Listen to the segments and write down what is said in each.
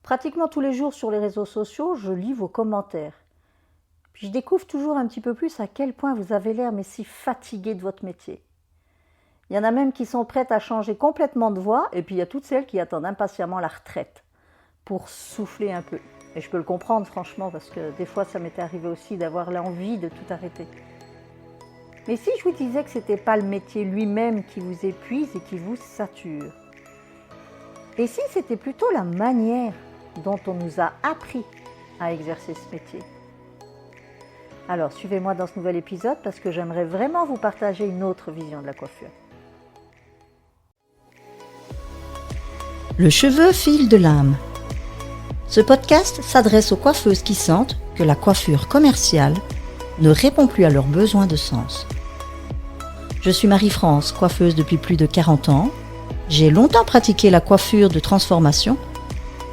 Pratiquement tous les jours sur les réseaux sociaux, je lis vos commentaires. Puis je découvre toujours un petit peu plus à quel point vous avez l'air mais si fatigué de votre métier. Il y en a même qui sont prêtes à changer complètement de voie, et puis il y a toutes celles qui attendent impatiemment la retraite pour souffler un peu. Et je peux le comprendre franchement, parce que des fois ça m'était arrivé aussi d'avoir l'envie de tout arrêter. Mais si je vous disais que ce n'était pas le métier lui-même qui vous épuise et qui vous sature, et si c'était plutôt la manière dont on nous a appris à exercer ce métier? Alors suivez-moi dans ce nouvel épisode parce que j'aimerais vraiment vous partager une autre vision de la coiffure. Le cheveu file de l'âme. Ce podcast s'adresse aux coiffeuses qui sentent que la coiffure commerciale ne répond plus à leurs besoins de sens. Je suis Marie-France, coiffeuse depuis plus de 40 ans. J'ai longtemps pratiqué la coiffure de transformation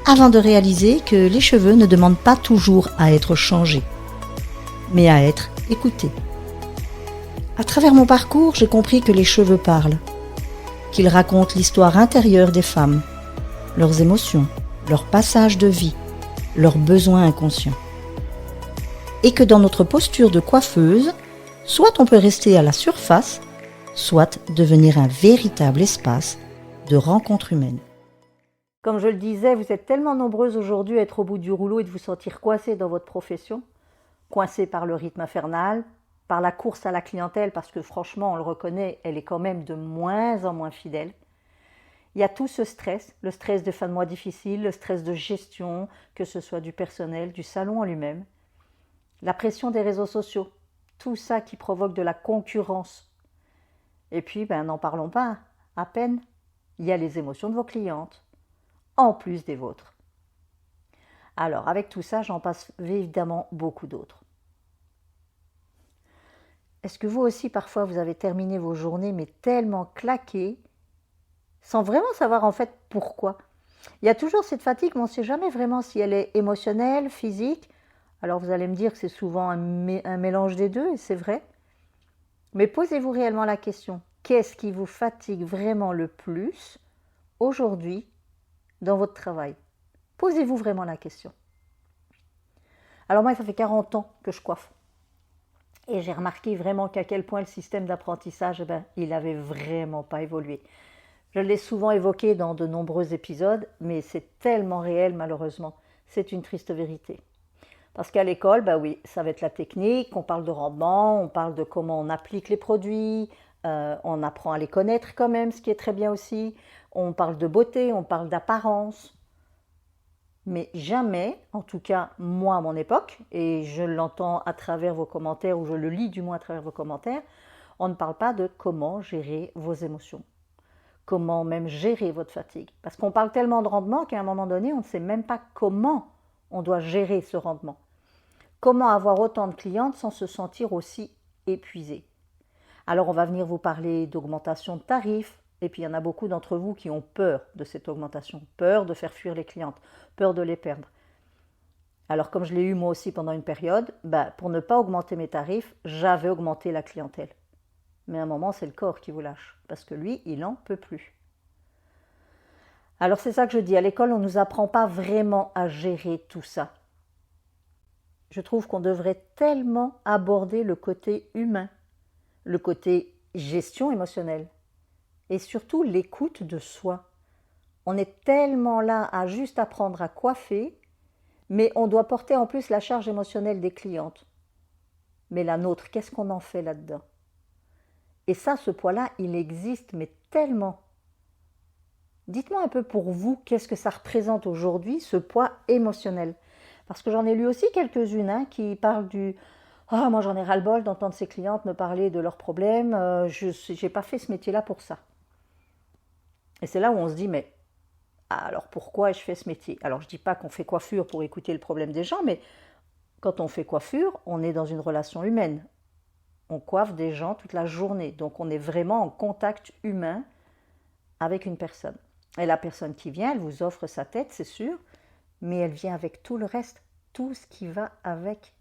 avant de réaliser que les cheveux ne demandent pas toujours à être changés, mais à être écoutés. À travers mon parcours, j'ai compris que les cheveux parlent, qu'ils racontent l'histoire intérieure des femmes, leurs émotions, leur passage de vie, leurs besoins inconscients. Et que dans notre posture de coiffeuse, soit on peut rester à la surface, soit devenir un véritable espace de rencontre humaine. Comme je le disais, vous êtes tellement nombreuses aujourd'hui à être au bout du rouleau et de vous sentir coincées dans votre profession, coincées par le rythme infernal, par la course à la clientèle, parce que franchement, on le reconnaît, elle est quand même de moins en moins fidèle. Il y a tout ce stress, le stress de fin de mois difficile, le stress de gestion, que ce soit du personnel, du salon en lui-même, la pression des réseaux sociaux, tout ça qui provoque de la concurrence. Et puis, n'en parlons pas, à peine, il y a les émotions de vos clientes, en plus des vôtres. Alors, avec tout ça, j'en passe évidemment beaucoup d'autres. Est-ce que vous aussi, parfois, vous avez terminé vos journées, mais tellement claquées, sans vraiment savoir en fait pourquoi? Il y a toujours cette fatigue, mais on ne sait jamais vraiment si elle est émotionnelle, physique. Alors, vous allez me dire que c'est souvent un mélange des deux, et c'est vrai. Mais posez-vous réellement la question, qu'est-ce qui vous fatigue vraiment le plus aujourd'hui dans votre travail? Posez-vous vraiment la question. Alors moi, ça fait 40 ans que je coiffe. Et j'ai remarqué vraiment qu'à quel point le système d'apprentissage, il n'avait vraiment pas évolué. Je l'ai souvent évoqué dans de nombreux épisodes, mais c'est tellement réel malheureusement. C'est une triste vérité. Parce qu'à l'école, oui, ça va être la technique, on parle de rendement, on parle de comment on applique les produits, on apprend à les connaître quand même, ce qui est très bien aussi. On parle de beauté, on parle d'apparence. Mais jamais, en tout cas moi à mon époque, et je l'entends à travers vos commentaires, ou je le lis du moins à travers vos commentaires, on ne parle pas de comment gérer vos émotions, comment même gérer votre fatigue. Parce qu'on parle tellement de rendement qu'à un moment donné, on ne sait même pas comment on doit gérer ce rendement. Comment avoir autant de clientes sans se sentir aussi épuisé? Alors on va venir vous parler d'augmentation de tarifs, et puis il y en a beaucoup d'entre vous qui ont peur de cette augmentation, peur de faire fuir les clientes, peur de les perdre. Alors comme je l'ai eu moi aussi pendant une période, pour ne pas augmenter mes tarifs, j'avais augmenté la clientèle. Mais à un moment, c'est le corps qui vous lâche, parce que lui, il n'en peut plus. Alors c'est ça que je dis, à l'école, on ne nous apprend pas vraiment à gérer tout ça. Je trouve qu'on devrait tellement aborder le côté humain, le côté gestion émotionnelle et surtout l'écoute de soi. On est tellement là à juste apprendre à coiffer, mais on doit porter en plus la charge émotionnelle des clientes. Mais la nôtre, qu'est-ce qu'on en fait là-dedans? Et ça, ce poids-là, il existe, mais tellement. Dites-moi un peu pour vous, qu'est-ce que ça représente aujourd'hui, ce poids émotionnel? Parce que j'en ai lu aussi quelques-unes qui parlent du « Ah, moi j'en ai ras-le-bol d'entendre ces clientes me parler de leurs problèmes, je n'ai pas fait ce métier-là pour ça. » Et c'est là où on se dit « Mais alors pourquoi ai-je fait ce métier ?» Alors je ne dis pas qu'on fait coiffure pour écouter le problème des gens, mais quand on fait coiffure, on est dans une relation humaine. On coiffe des gens toute la journée, donc on est vraiment en contact humain avec une personne. Et la personne qui vient, elle vous offre sa tête, c'est sûr, mais elle vient avec tout le reste, tout ce qui va avec.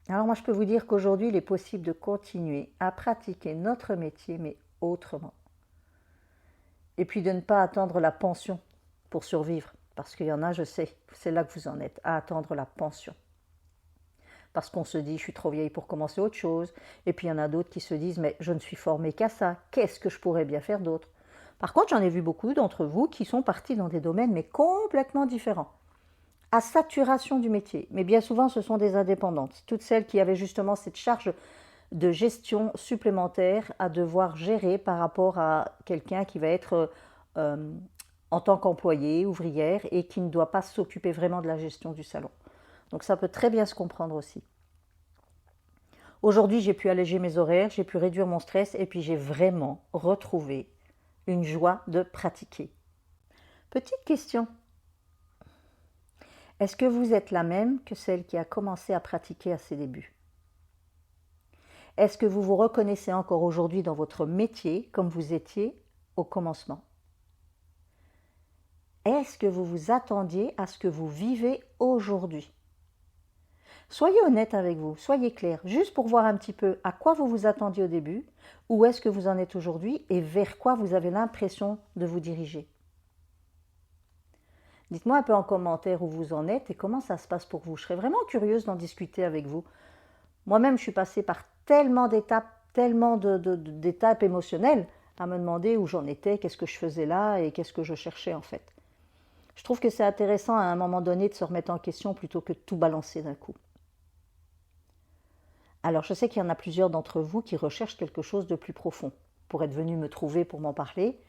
Alors moi, je peux vous dire qu'aujourd'hui, il est possible de continuer à pratiquer notre métier, mais autrement. Et puis de ne pas attendre la pension pour survivre. Parce qu'il y en a, je sais, c'est là que vous en êtes, à attendre la pension. Parce qu'on se dit, je suis trop vieille pour commencer autre chose. Et puis il y en a d'autres qui se disent, mais je ne suis formée qu'à ça, qu'est-ce que je pourrais bien faire d'autre? Par contre, j'en ai vu beaucoup d'entre vous qui sont partis dans des domaines mais complètement différents, à saturation du métier. Mais bien souvent, ce sont des indépendantes, toutes celles qui avaient justement cette charge de gestion supplémentaire à devoir gérer par rapport à quelqu'un qui va être en tant qu'employée, ouvrière, et qui ne doit pas s'occuper vraiment de la gestion du salon. Donc ça peut très bien se comprendre aussi. Aujourd'hui, j'ai pu alléger mes horaires, j'ai pu réduire mon stress et puis j'ai vraiment retrouvé une joie de pratiquer. Petite question. Est-ce que vous êtes la même que celle qui a commencé à pratiquer à ses débuts? Est-ce que vous vous reconnaissez encore aujourd'hui dans votre métier comme vous étiez au commencement? Est-ce que vous vous attendiez à ce que vous vivez aujourd'hui? Soyez honnête avec vous, soyez clair, juste pour voir un petit peu à quoi vous vous attendiez au début, où est-ce que vous en êtes aujourd'hui et vers quoi vous avez l'impression de vous diriger. Dites-moi un peu en commentaire où vous en êtes et comment ça se passe pour vous. Je serais vraiment curieuse d'en discuter avec vous. Moi-même, je suis passée par tellement d'étapes émotionnelles à me demander où j'en étais, qu'est-ce que je faisais là et qu'est-ce que je cherchais en fait. Je trouve que c'est intéressant à un moment donné de se remettre en question plutôt que de tout balancer d'un coup. Alors je sais qu'il y en a plusieurs d'entre vous qui recherchent quelque chose de plus profond pour être venus me trouver pour m'en parler.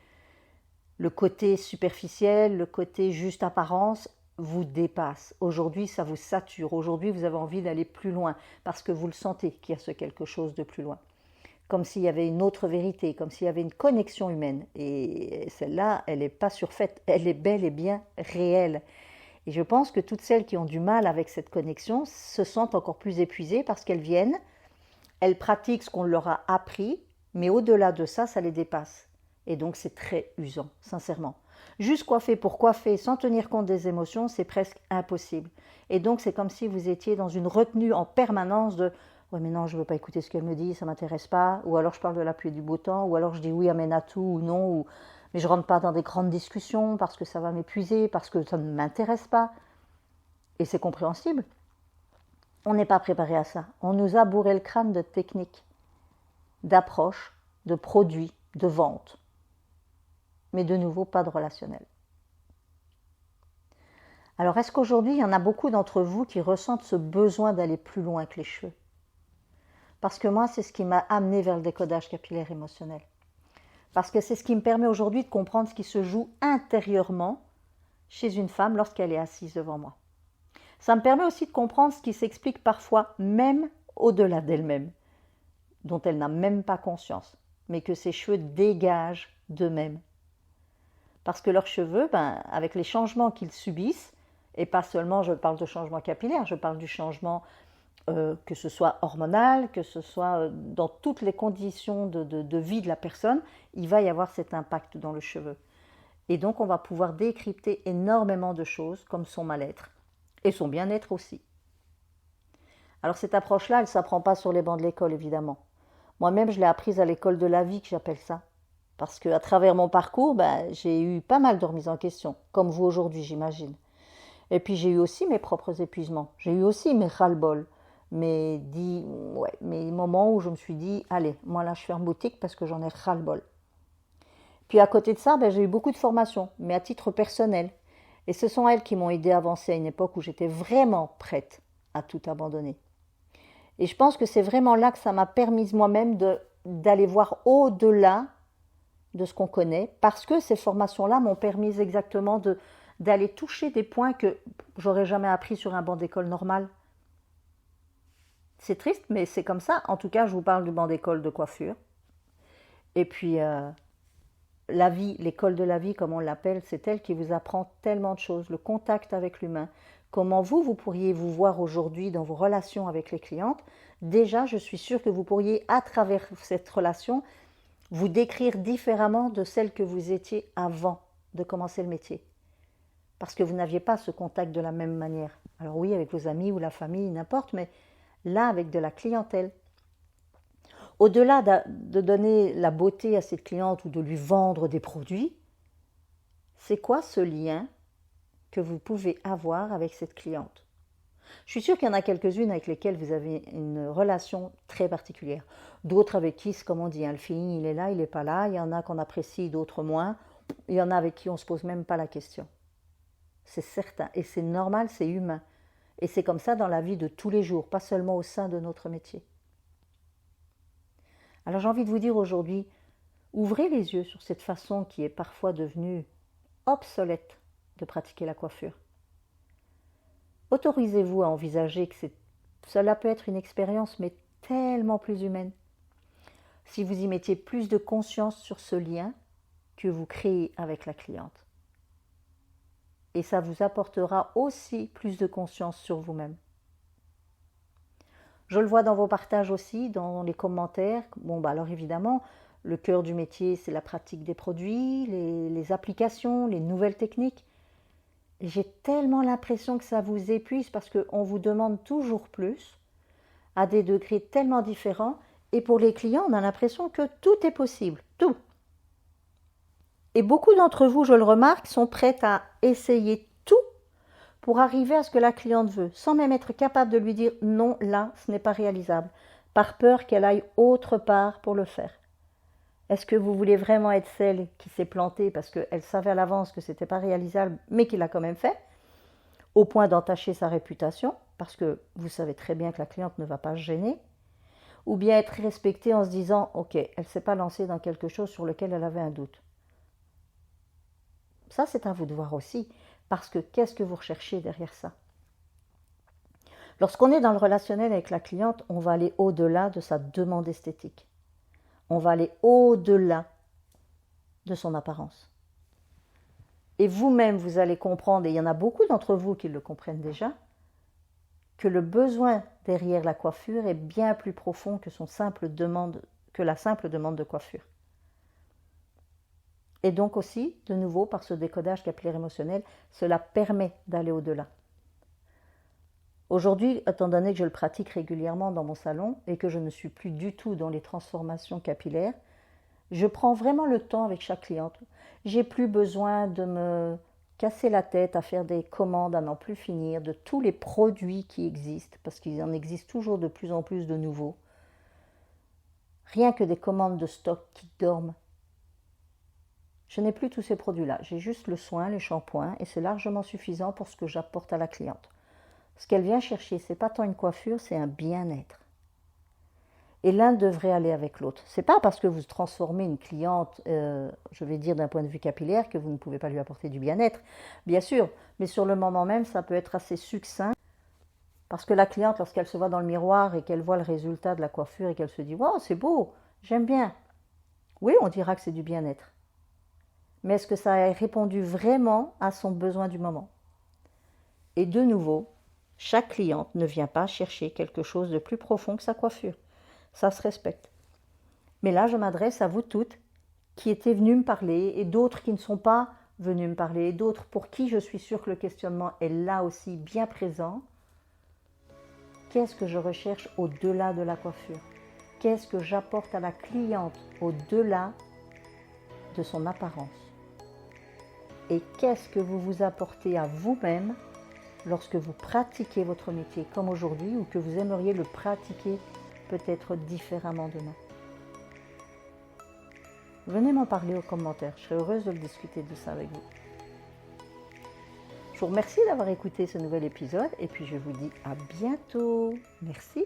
Le côté superficiel, le côté juste apparence vous dépasse. Aujourd'hui, ça vous sature. Aujourd'hui, vous avez envie d'aller plus loin parce que vous le sentez qu'il y a ce quelque chose de plus loin. Comme s'il y avait une autre vérité, comme s'il y avait une connexion humaine. Et celle-là, elle n'est pas surfaite, elle est bel et bien réelle. Et je pense que toutes celles qui ont du mal avec cette connexion se sentent encore plus épuisées parce qu'elles viennent, elles pratiquent ce qu'on leur a appris, mais au-delà de ça, ça les dépasse. Et donc c'est très usant, sincèrement. Juste coiffer pour coiffer sans tenir compte des émotions, c'est presque impossible. Et donc c'est comme si vous étiez dans une retenue en permanence de « ouais mais non, je ne veux pas écouter ce qu'elle me dit, ça ne m'intéresse pas » ou alors je parle de la pluie et du beau temps, ou alors je dis oui amène à tout ou non, ou mais je ne rentre pas dans des grandes discussions parce que ça va m'épuiser, parce que ça ne m'intéresse pas. Et c'est compréhensible. On n'est pas préparé à ça. On nous a bourré le crâne de techniques, d'approches, de produits, de ventes. Mais de nouveau, pas de relationnel. Alors, est-ce qu'aujourd'hui, il y en a beaucoup d'entre vous qui ressentent ce besoin d'aller plus loin que les cheveux? Parce que moi, c'est ce qui m'a amené vers le décodage capillaire émotionnel. Parce que c'est ce qui me permet aujourd'hui de comprendre ce qui se joue intérieurement chez une femme lorsqu'elle est assise devant moi. Ça me permet aussi de comprendre ce qui s'explique parfois même au-delà d'elle-même, dont elle n'a même pas conscience, mais que ses cheveux dégagent d'eux-mêmes. Parce que leurs cheveux, avec les changements qu'ils subissent, et pas seulement je parle de changement capillaire, je parle du changement que ce soit hormonal, que ce soit dans toutes les conditions de vie de la personne, il va y avoir cet impact dans le cheveu. Et donc on va pouvoir décrypter énormément de choses comme son mal-être et son bien-être aussi. Alors cette approche-là, elle ne s'apprend pas sur les bancs de l'école évidemment. Moi-même je l'ai apprise à l'école de la vie que j'appelle ça. Parce qu'à travers mon parcours, j'ai eu pas mal de remises en question, comme vous aujourd'hui j'imagine. Et puis j'ai eu aussi mes propres épuisements, j'ai eu aussi mes ras-le-bol. Mes moments où je me suis dit, allez, moi là je ferme boutique parce que j'en ai ras-le-bol. Puis à côté de ça, j'ai eu beaucoup de formations, mais à titre personnel. Et ce sont elles qui m'ont aidé à avancer à une époque où j'étais vraiment prête à tout abandonner. Et je pense que c'est vraiment là que ça m'a permis moi-même d'aller voir au-delà de ce qu'on connaît, parce que ces formations-là m'ont permis exactement d'aller toucher des points que j'aurais jamais appris sur un banc d'école normal. C'est triste, mais c'est comme ça. En tout cas, je vous parle du banc d'école de coiffure. Et puis, la vie, l'école de la vie, comme on l'appelle, c'est elle qui vous apprend tellement de choses. Le contact avec l'humain. Comment vous pourriez vous voir aujourd'hui dans vos relations avec les clientes. Déjà, je suis sûre que vous pourriez, à travers cette relation, vous décrire différemment de celle que vous étiez avant de commencer le métier. Parce que vous n'aviez pas ce contact de la même manière. Alors oui, avec vos amis ou la famille, n'importe, mais là, avec de la clientèle. Au-delà de donner la beauté à cette cliente ou de lui vendre des produits, c'est quoi ce lien que vous pouvez avoir avec cette cliente? Je suis sûre qu'il y en a quelques-unes avec lesquelles vous avez une relation très particulière. D'autres avec qui, comme on dit, le feeling, il est là, il n'est pas là. Il y en a qu'on apprécie, d'autres moins. Il y en a avec qui on ne se pose même pas la question. C'est certain. Et c'est normal, c'est humain. Et c'est comme ça dans la vie de tous les jours, pas seulement au sein de notre métier. Alors j'ai envie de vous dire aujourd'hui, ouvrez les yeux sur cette façon qui est parfois devenue obsolète de pratiquer la coiffure. Autorisez-vous à envisager que cela peut être une expérience, mais tellement plus humaine. Si vous y mettiez plus de conscience sur ce lien que vous créez avec la cliente. Et ça vous apportera aussi plus de conscience sur vous-même. Je le vois dans vos partages aussi, dans les commentaires. Alors évidemment, le cœur du métier, c'est la pratique des produits, les applications, les nouvelles techniques. Et j'ai tellement l'impression que ça vous épuise parce qu'on vous demande toujours plus, à des degrés tellement différents. Et pour les clients, on a l'impression que tout est possible, tout. Et beaucoup d'entre vous, je le remarque, sont prêts à essayer tout pour arriver à ce que la cliente veut, sans même être capable de lui dire non, là, ce n'est pas réalisable, par peur qu'elle aille autre part pour le faire. Est-ce que vous voulez vraiment être celle qui s'est plantée parce qu'elle savait à l'avance que ce n'était pas réalisable, mais qui l'a quand même fait, au point d'entacher sa réputation, parce que vous savez très bien que la cliente ne va pas se gêner, ou bien être respectée en se disant « Ok, elle ne s'est pas lancée dans quelque chose sur lequel elle avait un doute ». Ça, c'est à vous de voir aussi, parce que qu'est-ce que vous recherchez derrière ça? Lorsqu'on est dans le relationnel avec la cliente, on va aller au-delà de sa demande esthétique. On va aller au-delà de son apparence. Et vous-même, vous allez comprendre, et il y en a beaucoup d'entre vous qui le comprennent déjà, que le besoin derrière la coiffure est bien plus profond que la simple demande de coiffure. Et donc aussi, de nouveau, par ce décodage capillaire émotionnel, cela permet d'aller au-delà. Aujourd'hui, étant donné que je le pratique régulièrement dans mon salon et que je ne suis plus du tout dans les transformations capillaires, je prends vraiment le temps avec chaque cliente. J'ai plus besoin de me casser la tête à faire des commandes à n'en plus finir de tous les produits qui existent, parce qu'il en existe toujours de plus en plus de nouveaux. Rien que des commandes de stock qui dorment. Je n'ai plus tous ces produits-là. J'ai juste le soin, les shampoings, et c'est largement suffisant pour ce que j'apporte à la cliente. Ce qu'elle vient chercher, ce n'est pas tant une coiffure, c'est un bien-être. Et l'un devrait aller avec l'autre. Ce n'est pas parce que vous transformez une cliente, je vais dire d'un point de vue capillaire, que vous ne pouvez pas lui apporter du bien-être. Bien sûr, mais sur le moment même, ça peut être assez succinct. Parce que la cliente, lorsqu'elle se voit dans le miroir et qu'elle voit le résultat de la coiffure et qu'elle se dit « Wow, c'est beau, j'aime bien ». Oui, on dira que c'est du bien-être. Mais est-ce que ça a répondu vraiment à son besoin du moment? Et de nouveau, chaque cliente ne vient pas chercher quelque chose de plus profond que sa coiffure. Ça se respecte. Mais là, je m'adresse à vous toutes qui étaient venues me parler et d'autres qui ne sont pas venues me parler, et d'autres pour qui je suis sûre que le questionnement est là aussi bien présent. Qu'est-ce que je recherche au-delà de la coiffure? Qu'est-ce que j'apporte à la cliente au-delà de son apparence? Et qu'est-ce que vous vous apportez à vous-même lorsque vous pratiquez votre métier comme aujourd'hui ou que vous aimeriez le pratiquer peut-être différemment demain? Venez m'en parler aux commentaires, je serai heureuse de discuter de ça avec vous. Je vous remercie d'avoir écouté ce nouvel épisode et puis je vous dis à bientôt. Merci.